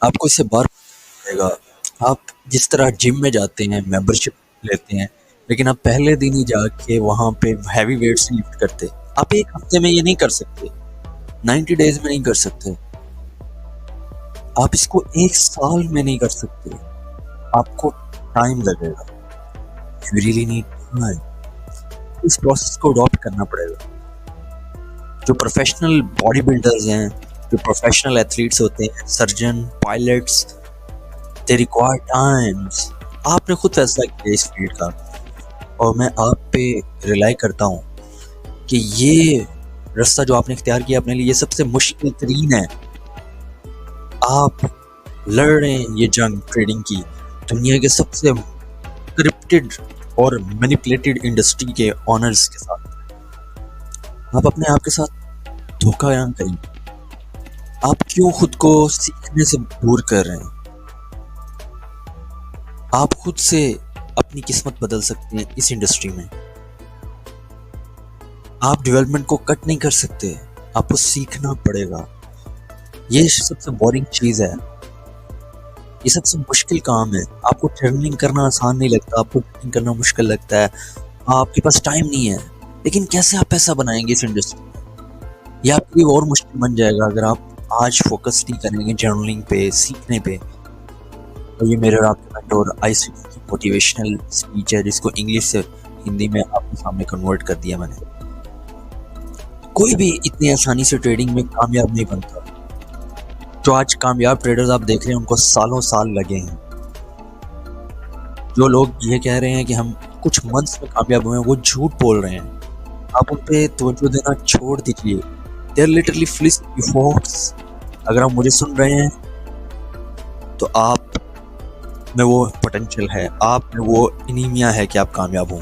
आपको इससे बार पड़ेगा। आप जिस तरह जिम में जाते हैं, मेंबरशिप लेते हैं, लेकिन आप पहले दिन ही जाके वहाँ पे हैवी वेट्स लिफ्ट करते। आप 1 हफ्ते में ये नहीं कर सकते, 90 डेज़ में नहीं कर सकते, आप इसको 1 साल में नहीं कर सकते, आपको टाइम लगेगा। You really need time. इस प्रोसेस को अडॉप्ट करना पड़ेगा। जो प्रोफेशनल बॉडी बिल्डर्स हैं, जो प्रोफेशनल एथलीट्स होते हैं, surgeon, pilots, they require times. आपने खुद फैसला किया इस फील्ड का और मैं आप पे रिलाई करता हूँ कि ये रास्ता जो आपने इख्तियार किया अपने लिए, ये सबसे मुश्किल तरीन है। आप लड़ रहे हैं ये जंग ट्रेडिंग की, दुनिया के सबसे क्रिप्टेड और मैनिपुलेटेड इंडस्ट्री के ऑनर्स के साथ। आप अपने आप के साथ धोखा ना करें। आप क्यों खुद को सीखने से दूर कर रहे हैं? आप खुद से अपनी किस्मत बदल सकते हैं इस इंडस्ट्री में। आप डेवलपमेंट को कट नहीं कर सकते, आपको सीखना पड़ेगा। ये सबसे बोरिंग चीज़ है, ये सबसे मुश्किल काम है। आपको ट्रेनिंग करना आसान नहीं लगता, आपको ट्रेनिंग करना मुश्किल लगता है, आपके पास टाइम नहीं है, लेकिन कैसे आप पैसा बनाएंगे इस इंडस्ट्री में? ये आपके लिए और मुश्किल बन जाएगा अगर आप आज फोकस नहीं करेंगे जर्नलिंग पे, सीखने पे। तो ये मेरे और आपके मेंटोर आईसीटी की मोटिवेशनल स्पीच है, जिसको इंग्लिश से हिंदी में आपके सामने कन्वर्ट कर दिया मैंने। कोई भी इतनी आसानी से ट्रेडिंग में कामयाब नहीं बनता। जो आज कामयाब ट्रेडर्स आप देख रहे हैं, उनको सालों साल लगे हैं। जो लोग ये कह रहे हैं कि हम कुछ मंथ्स में कामयाब हुए हैं, वो झूठ बोल रहे हैं। आप उन पे तवज्जो देना छोड़ दीजिए। दे आर लिटरली फ्लिस इफोर्ट्स। अगर आप मुझे सुन रहे हैं तो आप में वो पोटेंशियल है, आप में वो एनीमिया है कि आप कामयाब हों।